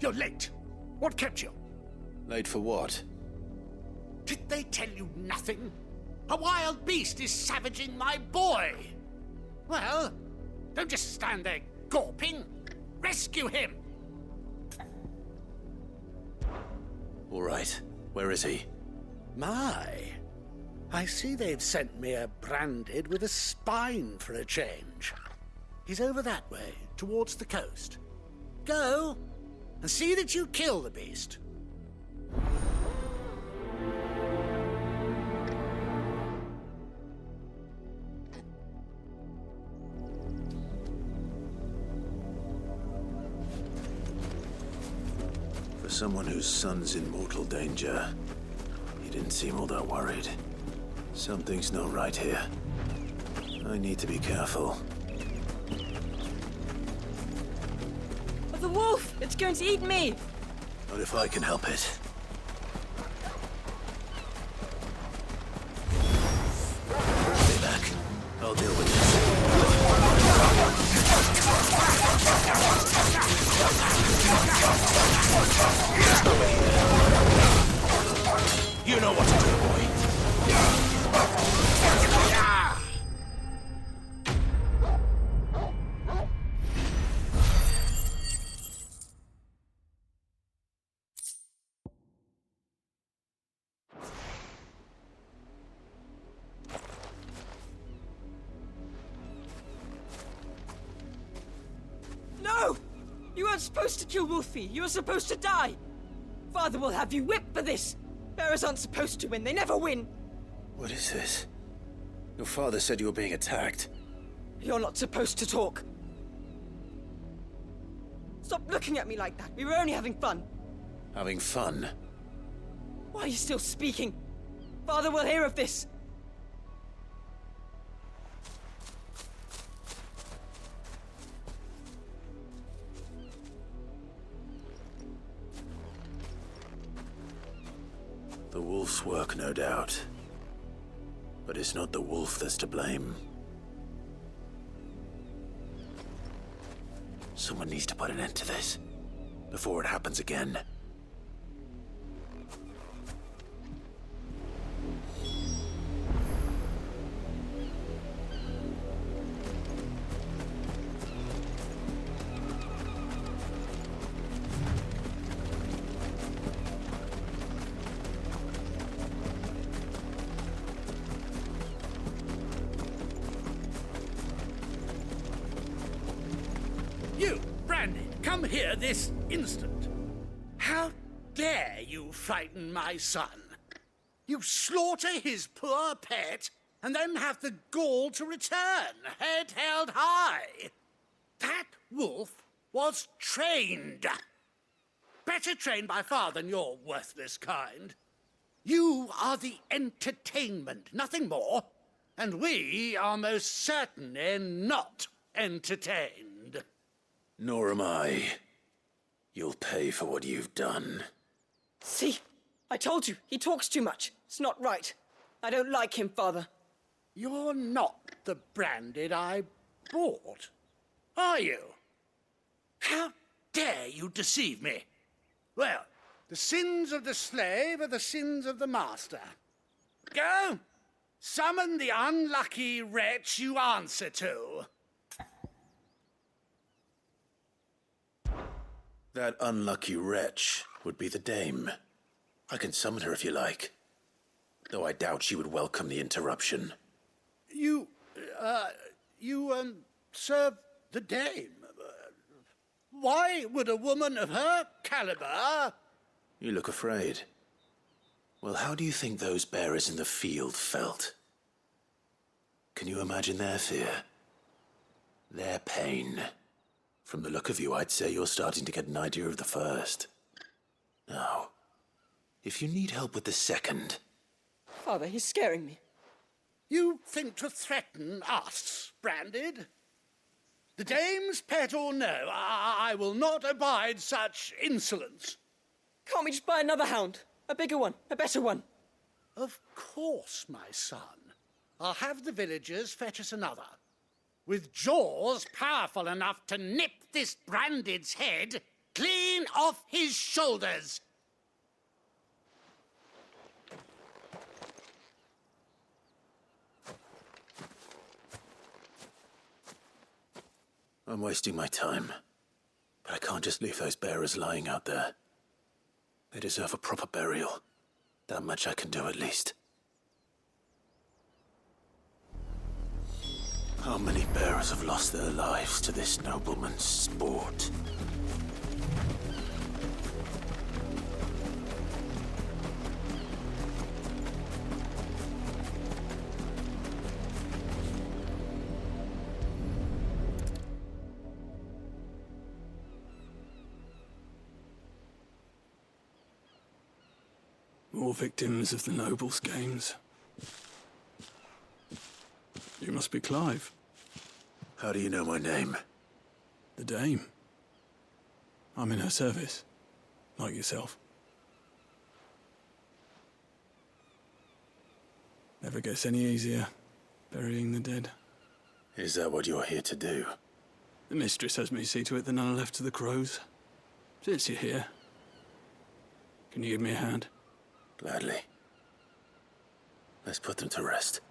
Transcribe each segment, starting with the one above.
You're late. What kept you? Late for what? Did they tell you nothing? A wild beast is savaging my boy. Well, don't just stand there gawping. Rescue him. All right. Where is he? My. I see they've sent me a branded with a spine for a change. He's over that way, towards the coast. Go, and see that you kill the beast. For someone whose son's in mortal danger, he didn't seem all that worried. Something's not right here. I need to be careful. The wolf! It's going to eat me! Not if I can help it. Stay back. I'll deal with this. You know what to do, boy. No! You weren't supposed to kill Wolfie. You were supposed to die. Father will have you whipped for this. Bearers aren't supposed to win. They never win. What is this? Your father said you were being attacked. You're not supposed to talk. Stop looking at me like that. We were only having fun. Having fun? Why are you still speaking? Father will hear of this. The wolf's work, no doubt. But it's not the wolf that's to blame. Someone needs to put an end to this, before it happens again. You, Brandy, come here this instant. How dare you frighten my son? You slaughter his poor pet, and then have the gall to return, head held high. That wolf was trained. Better trained by far than your worthless kind. You are the entertainment, nothing more. And we are most certainly not entertained. Nor am I. You'll pay for what you've done. See? I told you. He talks too much. It's not right. I don't like him, Father. You're not the branded I bought, are you? How dare you deceive me? Well, the sins of the slave are the sins of the master. Go, summon the unlucky wretch you answer to. That unlucky wretch would be the dame. I can summon her if you like. Though I doubt she would welcome the interruption. You serve the dame. Why would a woman of her caliber... You look afraid. Well, how do you think those bearers in the field felt? Can you imagine their fear? Their pain? From the look of you, I'd say you're starting to get an idea of the first. Now, if you need help with the second... Father, he's scaring me. You think to threaten us, Branded? The dame's pet or no, I will not abide such insolence. Can't we just buy another hound? A bigger one, a better one. Of course, my son. I'll have the villagers fetch us another. With jaws powerful enough to nip this Branded's head clean off his shoulders. I'm wasting my time. But I can't just leave those bearers lying out there. They deserve a proper burial. That much I can do at least. How many bearers have lost their lives to this nobleman's sport? More victims of the nobles' games. You must be Clive. How do you know my name? The Dame. I'm in her service, like yourself. Never gets any easier, burying the dead. Is that what you're here to do? The mistress has me see to it that none are left to the crows. Since you're here, can you give me a hand? Gladly. Let's put them to rest.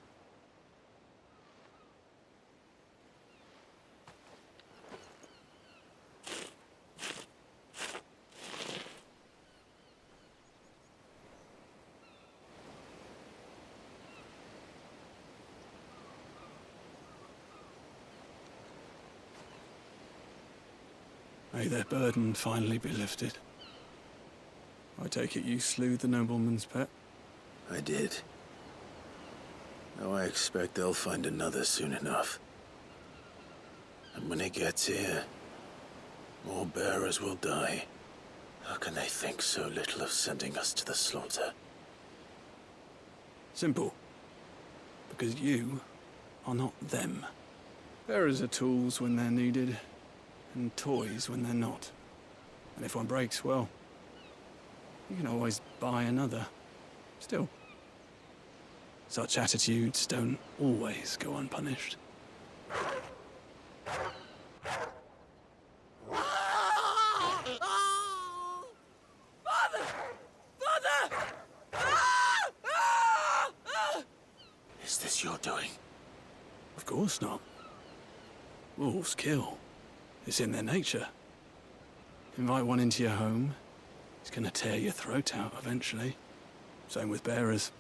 May their burden finally be lifted. I take it you slew the nobleman's pet? I did. Now I expect they'll find another soon enough. And when it gets here, more bearers will die. How can they think so little of sending us to the slaughter? Simple. Because you are not them. Bearers are tools when they're needed, and toys when they're not. And if one breaks, well, you can always buy another. Still, such attitudes don't always go unpunished. Father! Father! Is this your doing? Of course not. Wolves kill. It's in their nature. Invite one into your home, it's gonna tear your throat out eventually. Same with bearers.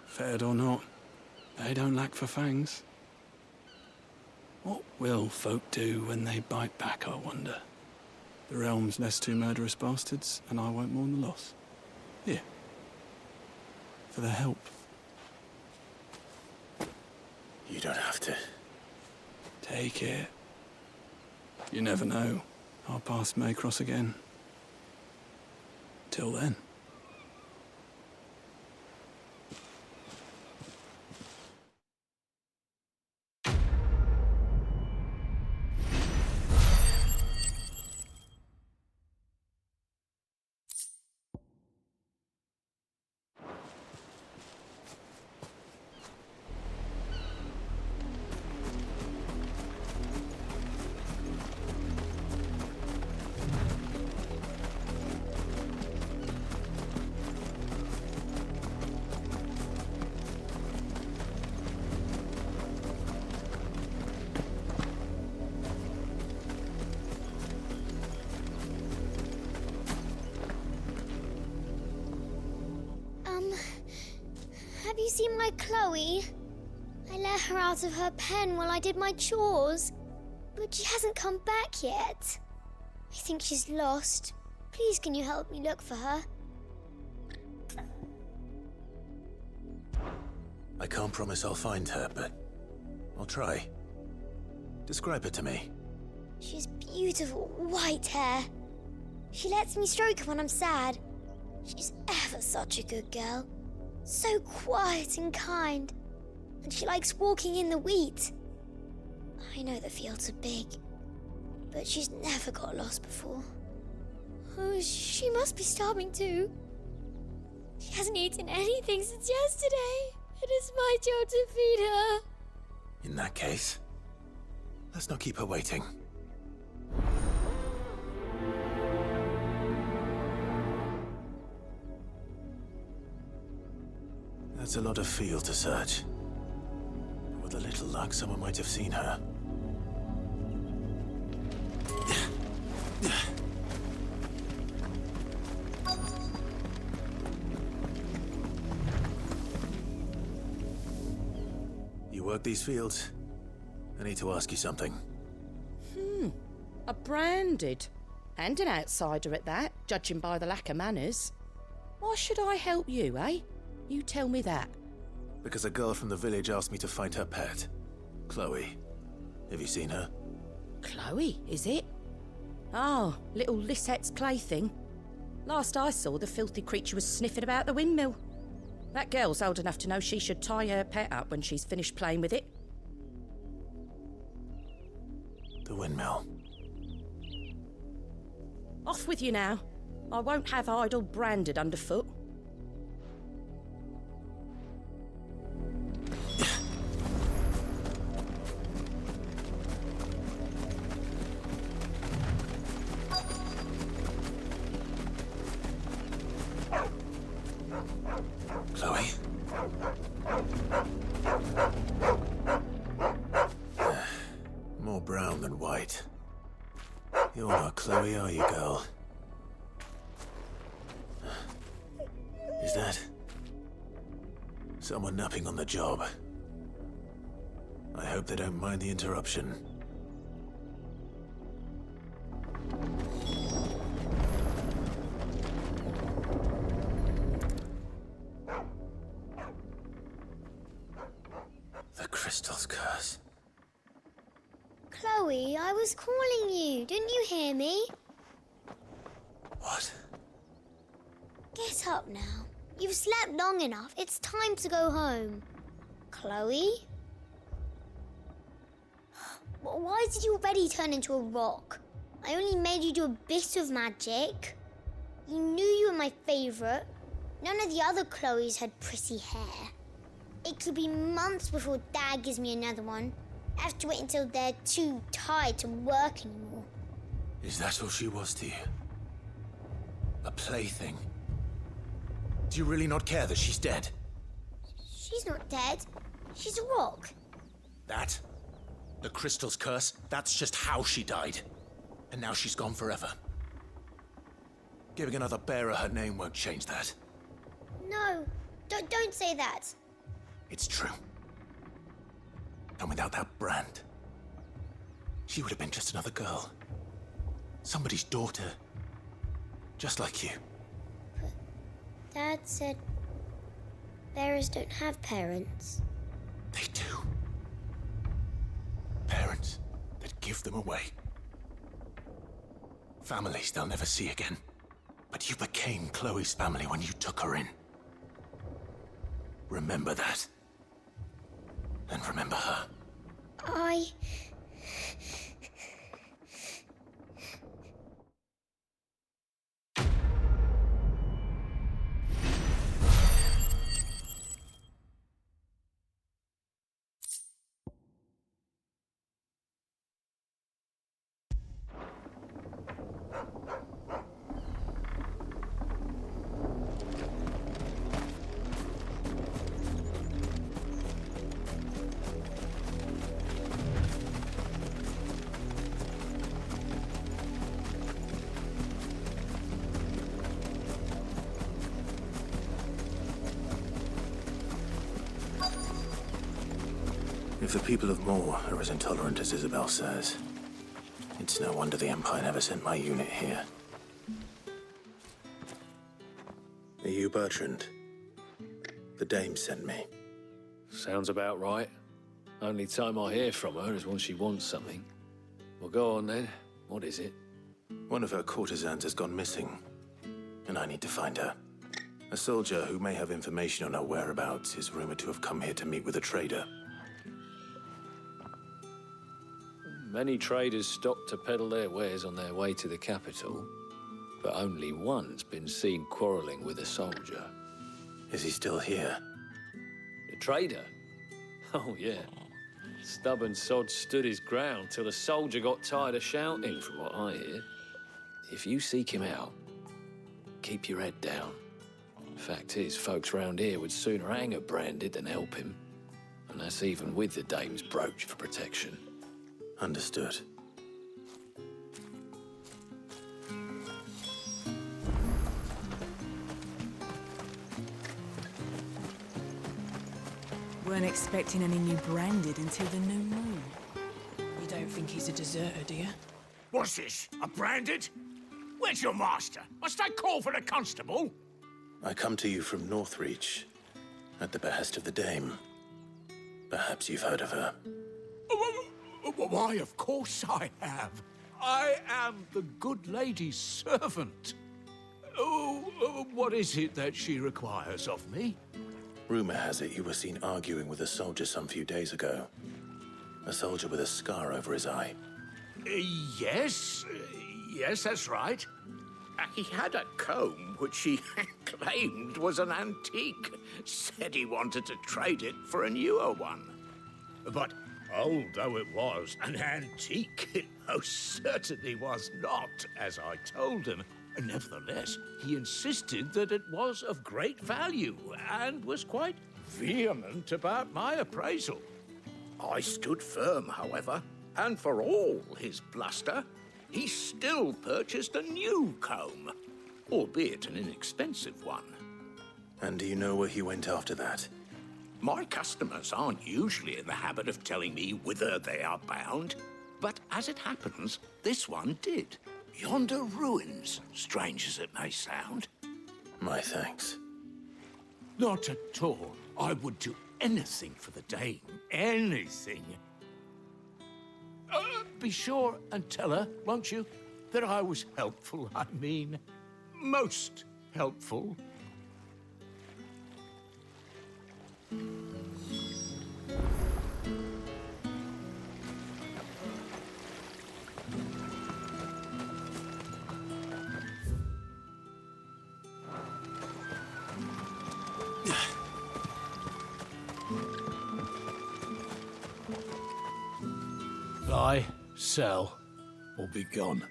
Fed or not, they don't lack for fangs. What will folk do when they bite back, I wonder? The realm's less two murderous bastards, and I won't mourn the loss. Here. For their help. You don't have to. Take it. You never know. Our paths may cross again. Till then. Have you seen my Chloe? I let her out of her pen while I did my chores, but she hasn't come back yet. I think she's lost. Please, can you help me look for her? I can't promise I'll find her, but I'll try. Describe her to me. She has beautiful white hair. She lets me stroke her when I'm sad. She's ever such a good girl. So quiet and kind. And she likes walking in the wheat. I know the fields are big, but she's never got lost before. Oh, she must be starving too. She hasn't eaten anything since yesterday. It is my job to feed her. In that case, let's not keep her waiting. That's a lot of field to search. With a little luck, someone might have seen her. You work these fields? I need to ask you something. A branded. And an outsider at that, judging by the lack of manners. Why should I help you, eh? You tell me that. Because a girl from the village asked me to find her pet. Chloe. Have you seen her? Chloe, is it? Oh, little Lisette's plaything. Last I saw, the filthy creature was sniffing about the windmill. That girl's old enough to know she should tie her pet up when she's finished playing with it. The windmill. Off with you now. I won't have idle branded underfoot. Chloe? More brown than white. You're not Chloe, are you, girl? Is that someone napping on the job? I hope they don't mind the interruption. The crystal's curse. Chloe, I was calling you. Didn't you hear me? What? Get up now. You've slept long enough. It's time to go home. Chloe? Why did you already turn into a rock? I only made you do a bit of magic. You knew you were my favourite. None of the other Chloes had pretty hair. It could be months before Dad gives me another one. I have to wait until they're too tired to work anymore. Is that all she was to you? A plaything? Do you really not care that she's dead? She's not dead. She's a rock. That? The crystal's curse? That's just how she died. And now she's gone forever. Giving another bearer her name won't change that. No, don't say that. It's true. And without that brand, she would have been just another girl. Somebody's daughter. Just like you. But Dad said bearers don't have parents. They do. Parents that give them away. Families they'll never see again. But you became Chloe's family when you took her in. Remember that. And remember her. If the people of Moor are as intolerant as Isabel says, it's no wonder the Empire never sent my unit here. Are you Bertrand? The dame sent me. Sounds about right. Only time I hear from her is when she wants something. Well, go on then. What is it? One of her courtesans has gone missing, and I need to find her. A soldier who may have information on her whereabouts is rumored to have come here to meet with a trader. Many traders stop to peddle their wares on their way to the capital, but only one's been seen quarreling with a soldier. Is he still here? The trader? Oh, yeah. Stubborn sod stood his ground till the soldier got tired of shouting, from what I hear. If you seek him out, keep your head down. Fact is, folks round here would sooner hang a branded than help him. And that's even with the dame's brooch for protection. Understood. Weren't expecting any new branded until the new moon. You don't think he's a deserter, do you? What's this? A branded? Where's your master? Must I call for the constable? I come to you from Northreach, at the behest of the dame. Perhaps you've heard of her. Why, of course I have. I am the good lady's servant. What is it that she requires of me? Rumor has it you were seen arguing with a soldier some few days ago. A soldier with a scar over his eye. Yes, that's right. He had a comb which he claimed was an antique. Said he wanted to trade it for a newer one. But old though it was, an antique it most certainly was not, as I told him. Nevertheless, he insisted that it was of great value and was quite vehement about my appraisal. I stood firm, however, and for all his bluster, he still purchased a new comb, albeit an inexpensive one. And do you know where he went after that? My customers aren't usually in the habit of telling me whither they are bound, but as it happens, this one did. Yonder ruins, strange as it may sound. My thanks. Not at all. I would do anything for the dame. Anything. Be sure and tell her, won't you, that I was helpful. I mean, most helpful. Buy, sell, or be gone.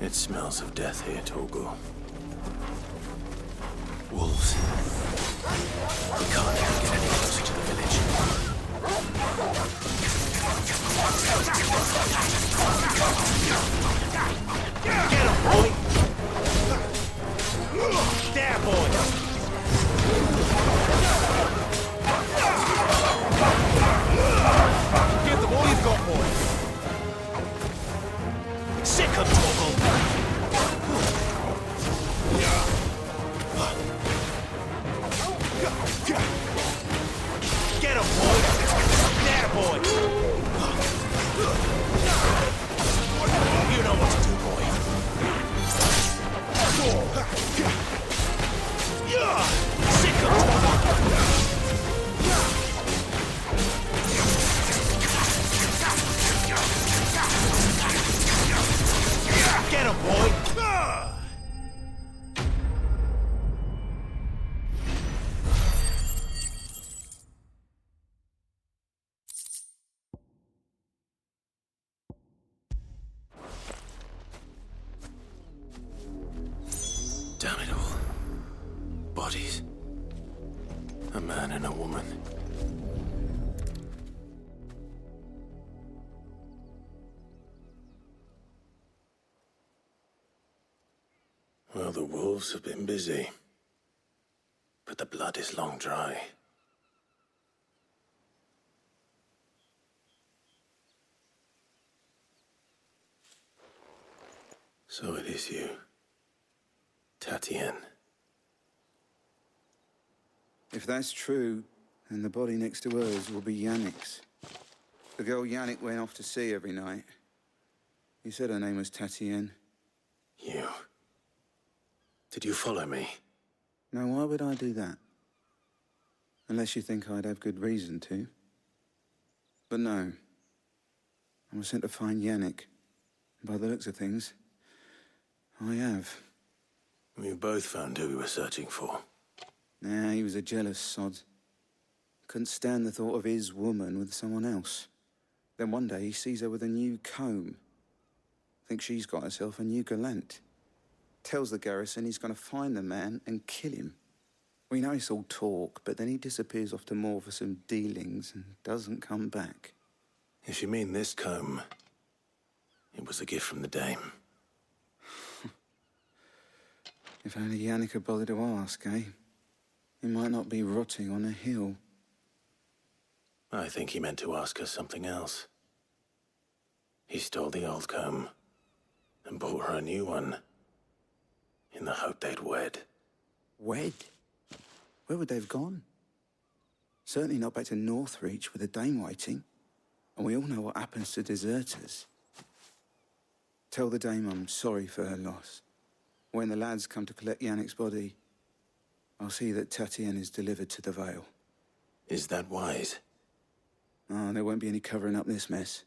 It smells of death here, Torgal. Wolves. We can't even get any closer to the village. Get him, boy! There, boy! Give them all you've got, boy! Sick of Torgal! Get him, boy! There, boy! You know what to do, boy. Sick of Get him, boy! Damn it all. Bodies. A man and a woman. Well, the wolves have been busy. But the blood is long dry. So it is you, Tatienne. If that's true, then the body next to hers will be Yannick's. The girl Yannick went off to see every night. He said her name was Tatienne. You. Did you follow me? Now, why would I do that? Unless you think I'd have good reason to. But no. I was sent to find Yannick. By the looks of things, I have. We both found who we were searching for. Nah, he was a jealous sod. Couldn't stand the thought of his woman with someone else. Then one day he sees her with a new comb. Thinks she's got herself a new gallant. Tells the garrison he's going to find the man and kill him. We know it's all talk, but then he disappears off to Moor for some dealings and doesn't come back. If you mean this comb, it was a gift from the dame. If only Yannick had bothered to ask, eh? He might not be rotting on a hill. I think he meant to ask her something else. He stole the old comb and bought her a new one in the hope they'd wed. Wed? Where would they have gone? Certainly not back to Northreach with a dame waiting. And we all know what happens to deserters. Tell the dame I'm sorry for her loss. When the lads come to collect Yannick's body, I'll see that Tatienne is delivered to the Vale. Is that wise? Oh, there won't be any covering up this mess.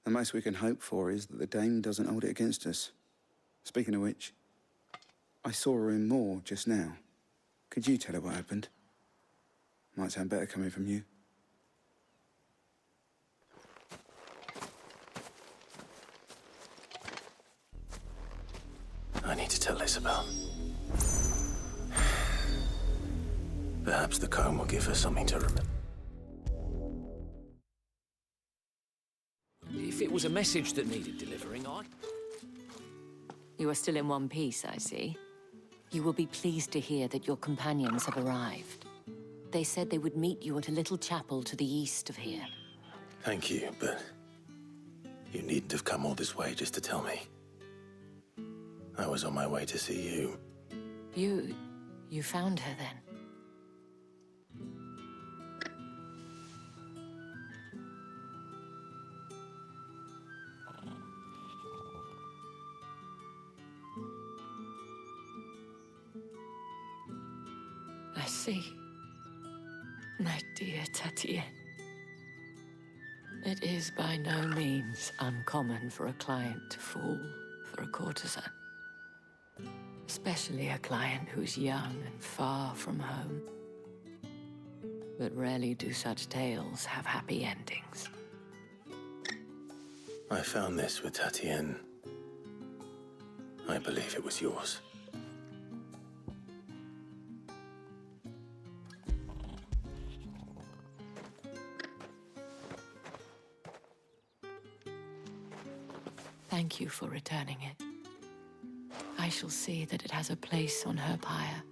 The most we can hope for is that the dame doesn't hold it against us. Speaking of which, I saw her in Moor just now. Could you tell her what happened? Might sound better coming from you. I need to tell Isabel. Perhaps the comb will give her something to remember. If it was a message that needed delivering, You are still in one piece, I see. You will be pleased to hear that your companions have arrived. They said they would meet you at a little chapel to the east of here. Thank you, but you needn't have come all this way just to tell me. I was on my way to see you. You found her then? I see. My dear Tatienne. It is by no means uncommon for a client to fall for a courtesan. Especially a client who's young and far from home. But rarely do such tales have happy endings. I found this with Tatienne. I believe it was yours. Thank you for returning it. I shall see that it has a place on her pyre.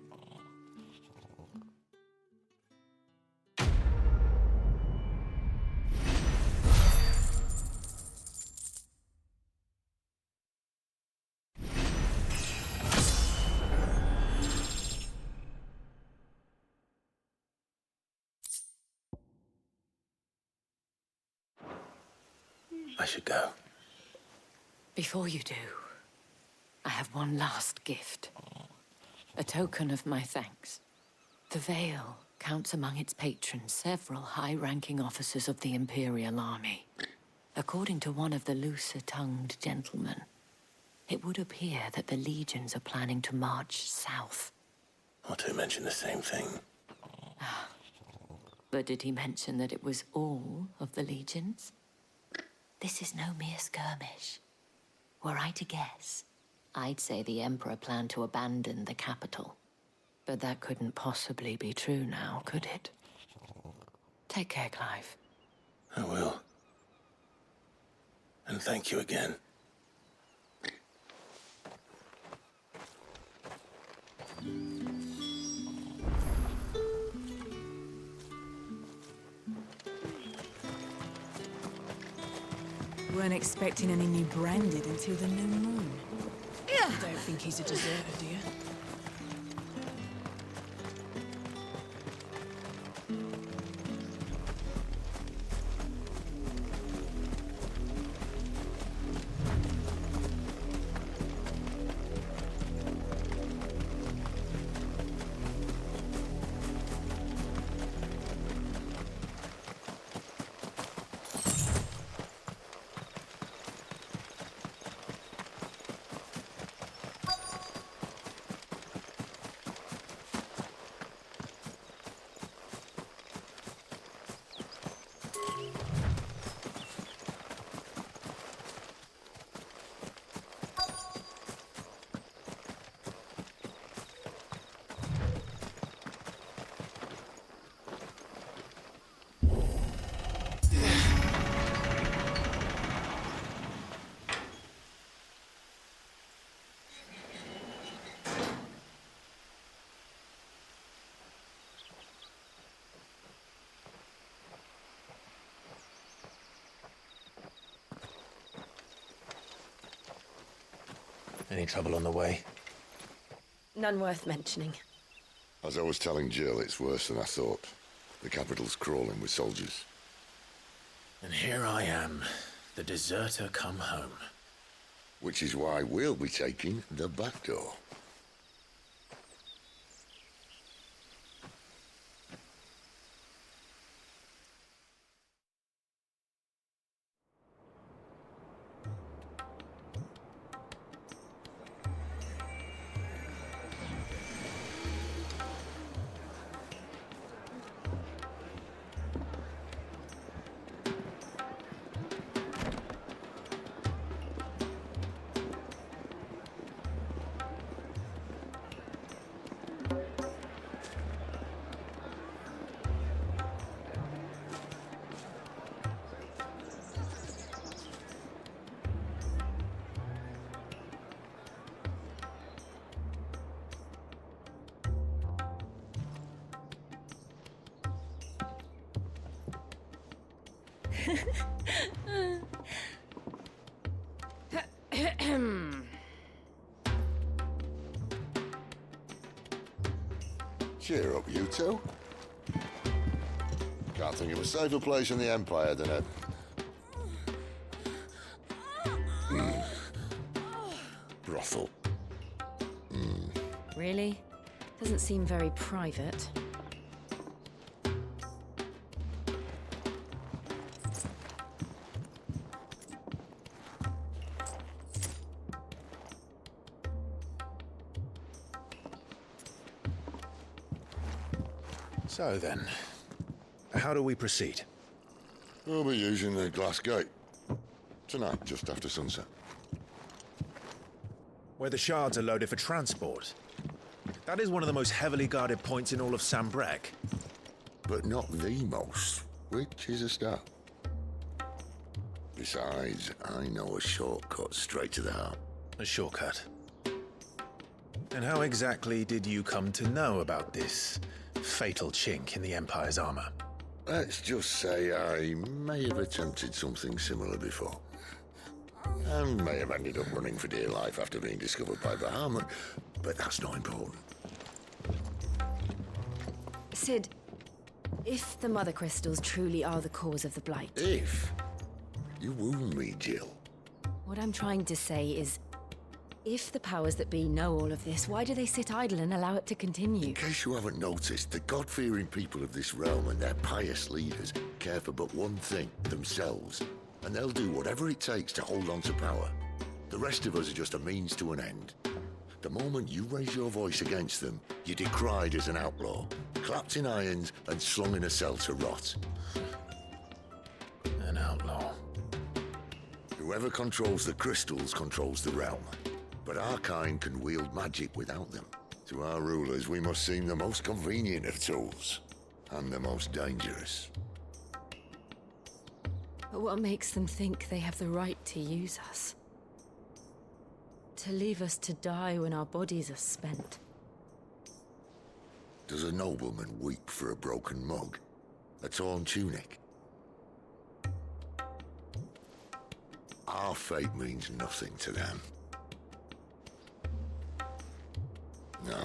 I should go. Before you do, I have one last gift. A token of my thanks. The Vale counts among its patrons several high-ranking officers of the Imperial Army. According to one of the looser-tongued gentlemen, it would appear that the legions are planning to march south. Or to mention the same thing. But did he mention that it was all of the legions? This is no mere skirmish. Were I to guess, I'd say the Emperor planned to abandon the capital. But that couldn't possibly be true now, could it? Take care, Clive. I will. And thank you again. Weren't expecting any new branded until the new moon. You don't think he's a deserter, do you? Any trouble on the way? None worth mentioning. As I was telling Jill, it's worse than I thought. The capital's crawling with soldiers. And here I am, the deserter come home. Which is why we'll be taking the back door. Cheer up, you two. Can't think of a safer place in the Empire than a... brothel. Really? Doesn't seem very private. So then, how do we proceed? We'll be using the glass gate. Tonight, just after sunset. Where the shards are loaded for transport. That is one of the most heavily guarded points in all of Sambrek. But not the most, which is a start. Besides, I know a shortcut straight to the heart. A shortcut? And how exactly did you come to know about this fatal chink in the Empire's armor? Let's just say I may have attempted something similar before. And may have ended up running for dear life after being discovered by Bahamut, but that's not important. Sid, if the Mother Crystals truly are the cause of the Blight... If? You wound me, Jill. What I'm trying to say is, if the powers that be know all of this, why do they sit idle and allow it to continue? In case you haven't noticed, the God-fearing people of this realm and their pious leaders care for but one thing, themselves. And they'll do whatever it takes to hold on to power. The rest of us are just a means to an end. The moment you raise your voice against them, you're decried as an outlaw, clapped in irons and slung in a cell to rot. An outlaw. Whoever controls the crystals controls the realm. But our kind can wield magic without them. To our rulers, we must seem the most convenient of tools, and the most dangerous. But what makes them think they have the right to use us? To leave us to die when our bodies are spent? Does a nobleman weep for a broken mug? A torn tunic? Our fate means nothing to them. No,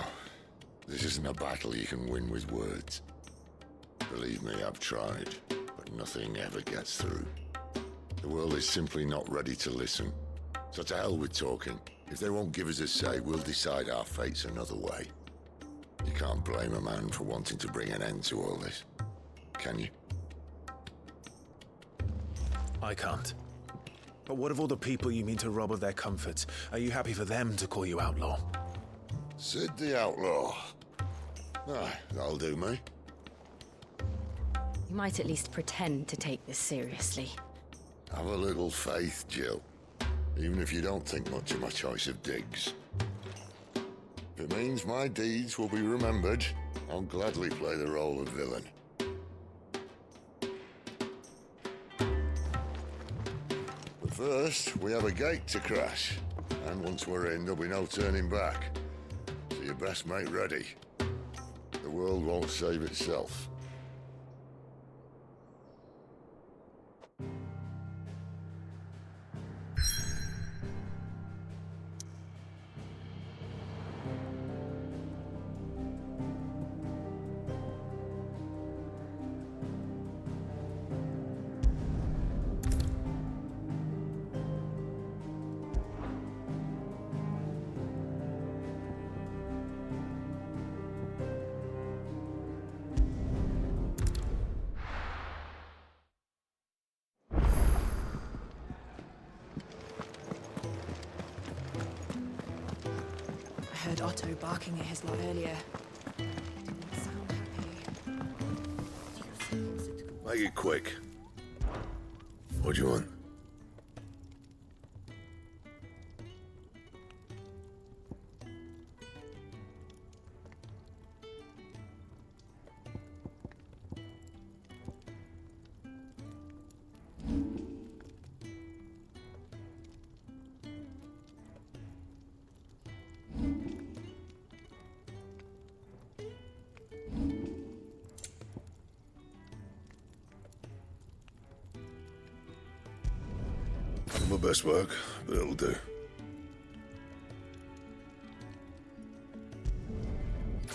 this isn't a battle you can win with words. Believe me, I've tried, but nothing ever gets through. The world is simply not ready to listen. So to hell with talking. If they won't give us a say, we'll decide our fates another way. You can't blame a man for wanting to bring an end to all this, can you? I can't. But what of all the people you mean to rob of their comforts? Are you happy for them to call you outlaw? Sid the Outlaw. Aye, that'll do me. You might at least pretend to take this seriously. Have a little faith, Jill. Even if you don't think much of my choice of digs. If it means my deeds will be remembered, I'll gladly play the role of villain. But first, we have a gate to crash. And once we're in, there'll be no turning back. So you best make ready. The world won't save itself. I heard Otto barking at his lot earlier. Didn't sound happy. Make it quick. What do you want? My best work, but it'll do.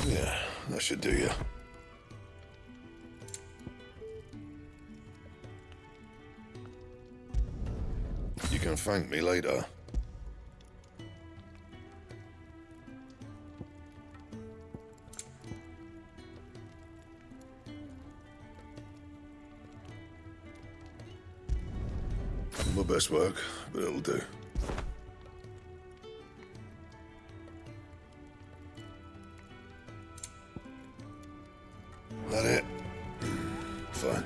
Yeah, that should do you. You can thank me later. My best work, but it'll do. That it? Fine.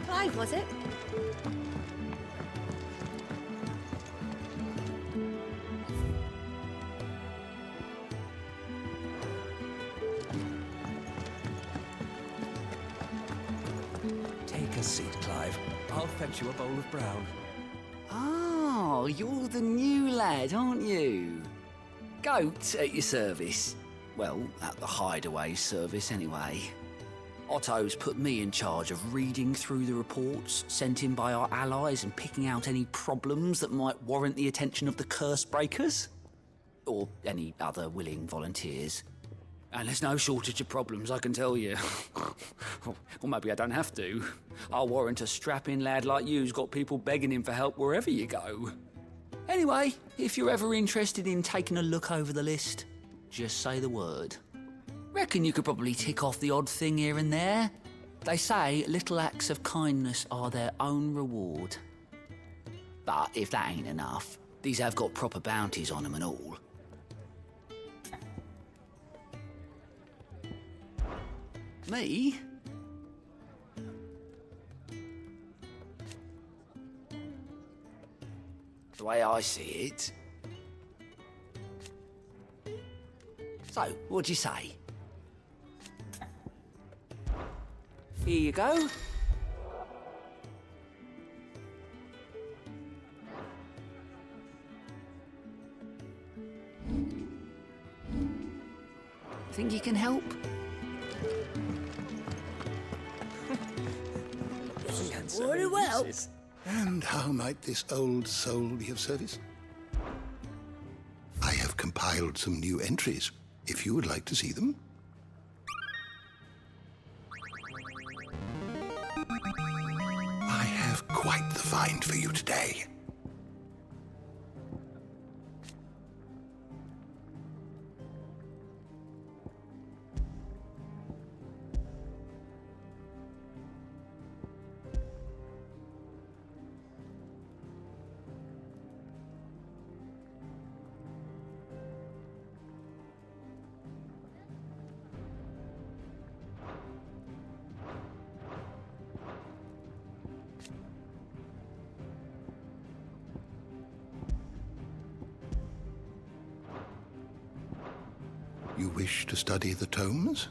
Clive, was it? Take a seat, Clive. I'll fetch you a bowl of brown. Oh, you're the new lad, aren't you? Goat at your service. Well, at the hideaway service, anyway. Otto's put me in charge of reading through the reports sent in by our allies and picking out any problems that might warrant the attention of the curse breakers. Or any other willing volunteers. And there's no shortage of problems, I can tell you. Or maybe I don't have to. I'll warrant a strapping lad like you's got people begging him for help wherever you go. Anyway, if you're ever interested in taking a look over the list, just say the word. Reckon you could probably tick off the odd thing here and there. They say little acts of kindness are their own reward. But if that ain't enough, these have got proper bounties on them and all. Me? The way I see it. So, what'd you say? Here you go. Think you can help? Very well. And how might this old soul be of service? I have compiled some new entries, if you would like to see them. I have quite the find for you today. You wish to study the tomes?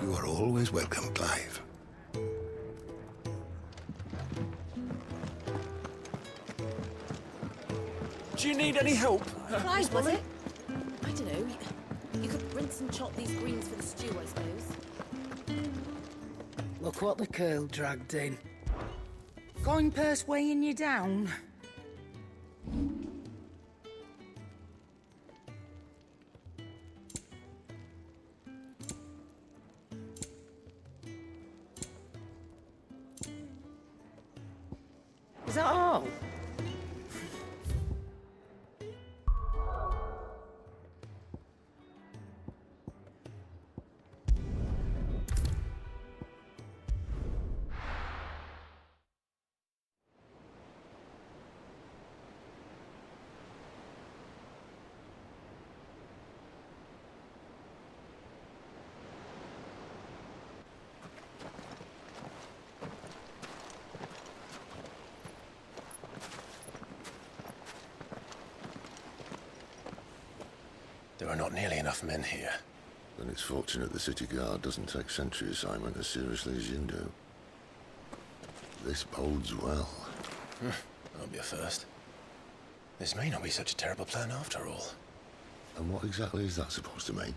You are always welcome, Clive. Do you need any help? Clive, was it? I don't know. You could rinse and chop these greens for the stew, I suppose. Look what the curl dragged in. Coin purse weighing you down. Is that all? There are not nearly enough men here. Then it's fortunate the city guard doesn't take sentry assignment as seriously as you do. This bodes well. That'll be a first. This may not be such a terrible plan after all. And what exactly is that supposed to mean?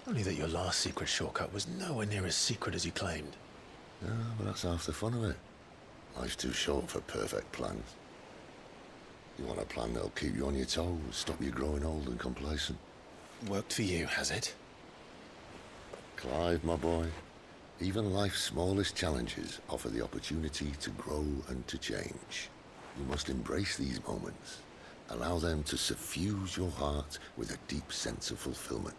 Only that your last secret shortcut was nowhere near as secret as you claimed. Yeah, but that's half the fun of it. Life's too short for perfect plans. You want a plan that'll keep you on your toes, stop you growing old and complacent. Worked for you, has it? Clive, my boy, even life's smallest challenges offer the opportunity to grow and to change. You must embrace these moments. Allow them to suffuse your heart with a deep sense of fulfillment.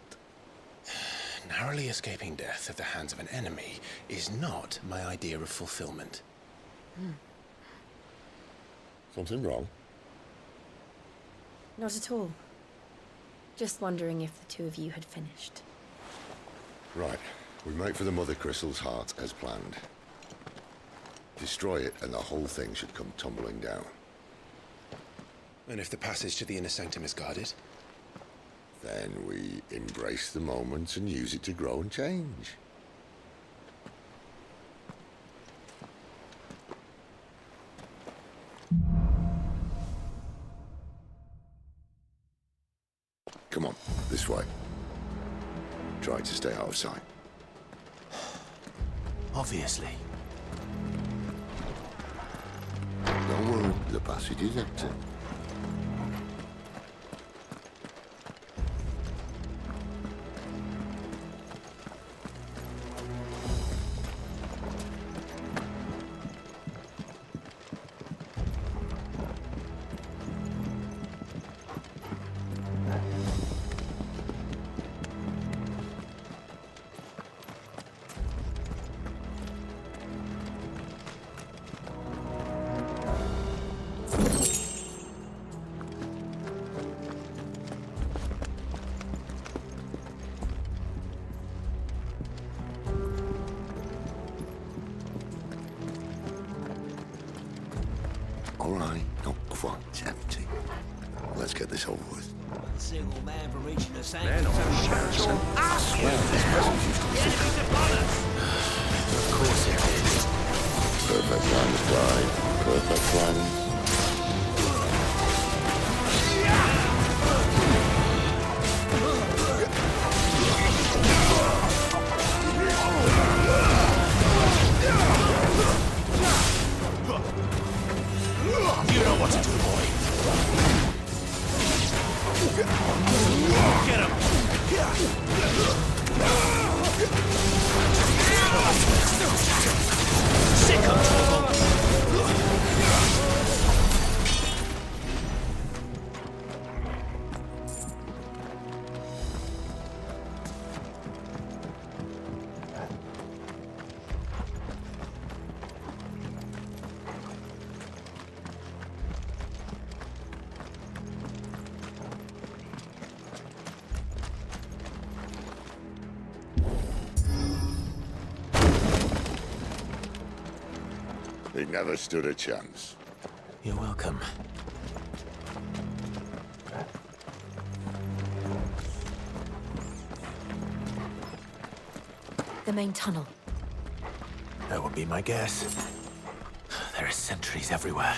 Narrowly escaping death at the hands of an enemy is not my idea of fulfillment. Something wrong? Not at all. Just wondering if the two of you had finished. Right. We make for the Mother Crystal's heart as planned. Destroy it and the whole thing should come tumbling down. And if the passage to the inner sanctum is guarded? Then we embrace the moment and use it to grow and change. Come on, this way. Try to stay out of sight. Obviously. Don't worry, the passage is empty. All right, not quite empty. Let's get this over with. Single man for reaching the same. I swear this message used to be secret. Of course it is. Perfect plan to die. Perfect plan. You know what to do, boy. Get him! Sick of He never stood a chance. You're welcome. The main tunnel. That would be my guess. There are sentries everywhere.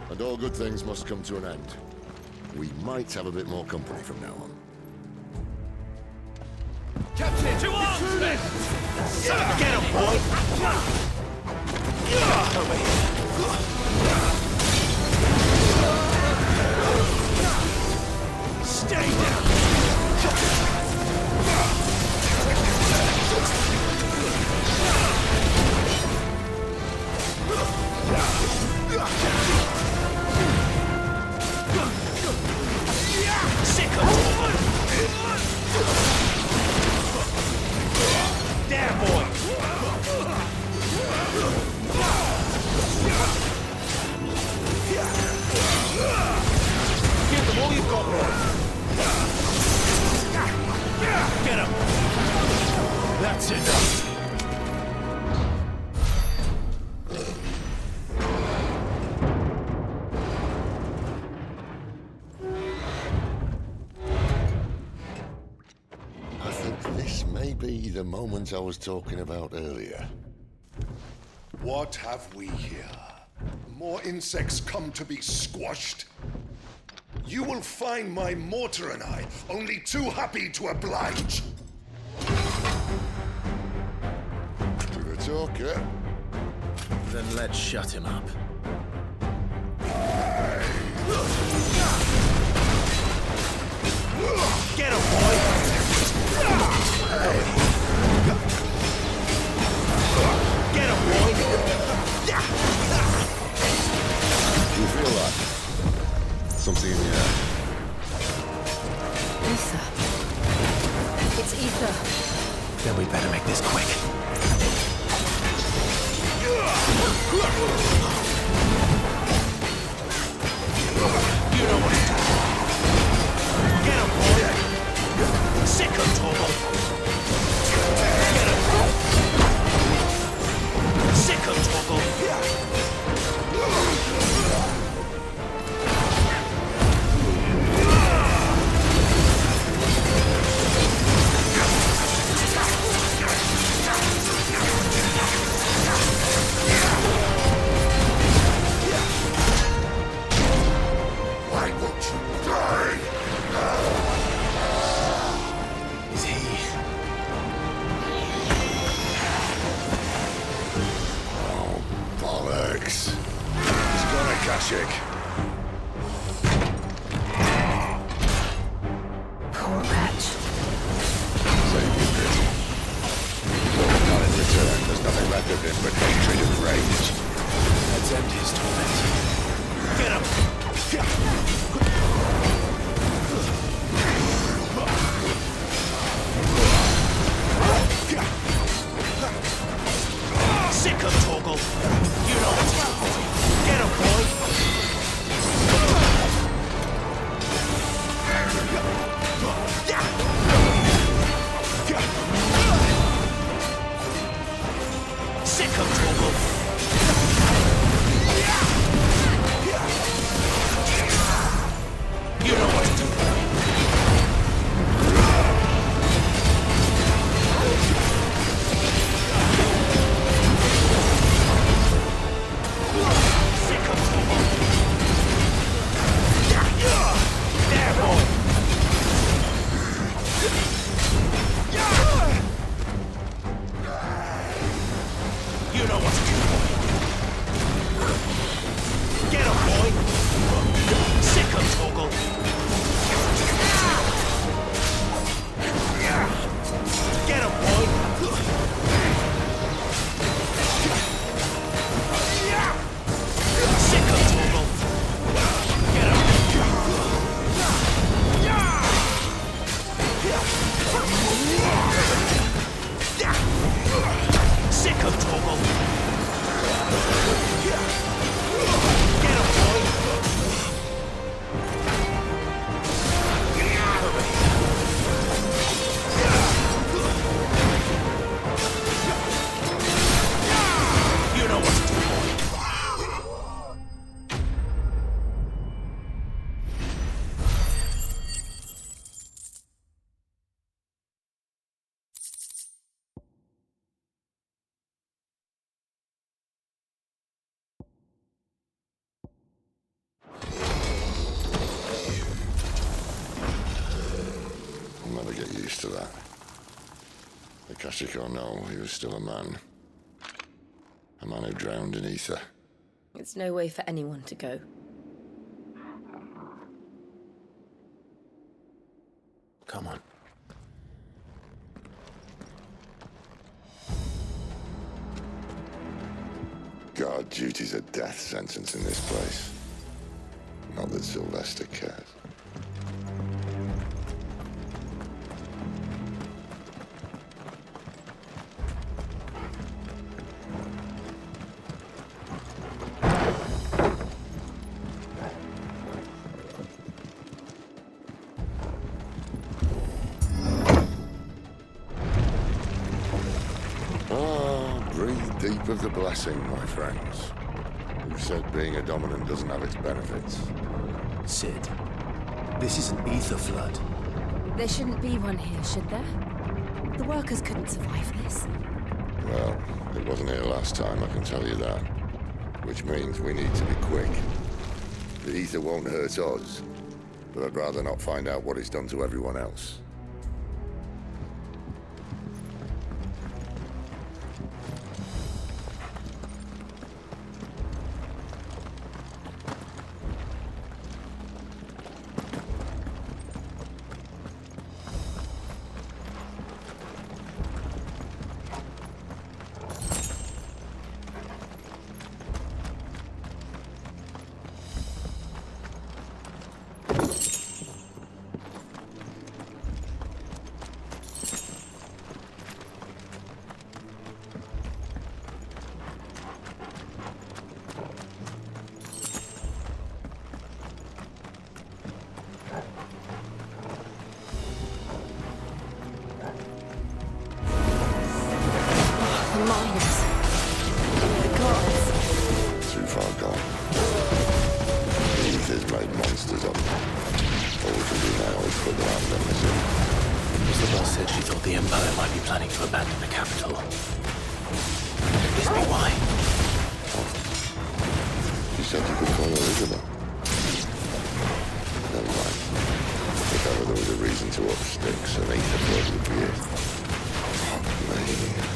And all good things must come to an end. We might have a bit more company from now on. Captain! To arms, men! Get him, boy! Over here. Stay down! Damn, boy! Give them all you've got, boy! Get him! That's enough! I think this may be the moment I was talking about earlier. What have we here? More insects come to be squashed? You will find my mortar and I only too happy to oblige. To the talker. Then let's shut him up. Get him, boy! Get him, boy! Do you feel that? Something in the air. Ether. It's ether. Then we better make this quick. You know what to do. Get him, boy! Sick of trouble! Get him! Sick of trouble! chick. Poor wretch. Save you, Chris. Not in return. There's nothing left of him but hatred and rage. Let's end his torment. Get him! Sick of Torgal. You know what's up, boy. Get him, boy. Sick of Torgal. You know what to do, boy. To that. The Kashiko know he was still a man. A man who drowned in ether. It's no way for anyone to go. Come on. Guard duty's a death sentence in this place. Not that Sylvester cares. Of the blessing, my friends. Who said being a dominant doesn't have its benefits? Sid, this is an ether flood. There shouldn't be one here, should there? The workers couldn't survive this. Well, it wasn't here last time, I can tell you that. Which means we need to be quick. The ether won't hurt us, but I'd rather not find out what it's done to everyone else.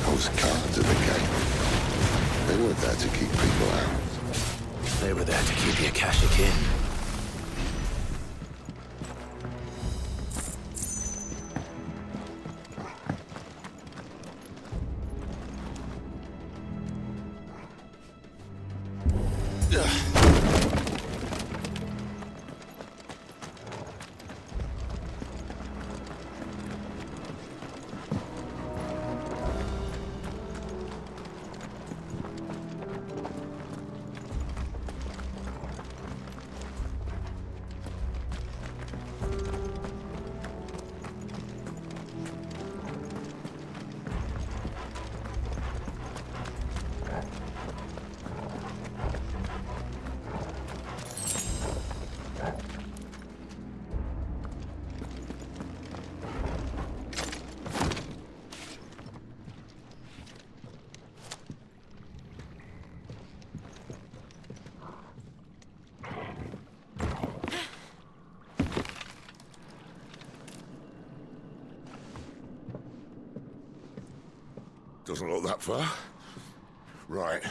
Those cards at the gate, they weren't there to keep people out. They were there to keep the Akashic in. Doesn't look that far. Right.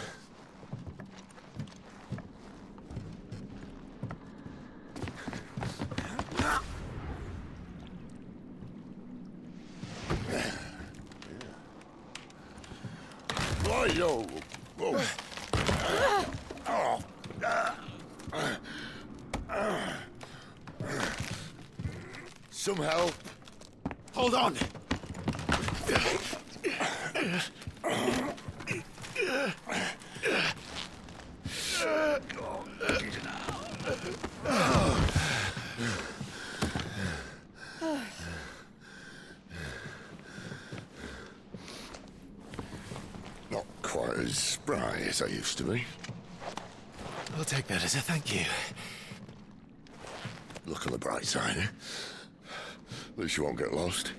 Yo. Whoa. Some help. Hold on. Not quite as spry as I used to be. I'll take that as a thank you. Look on the bright side, eh? At least you won't get lost.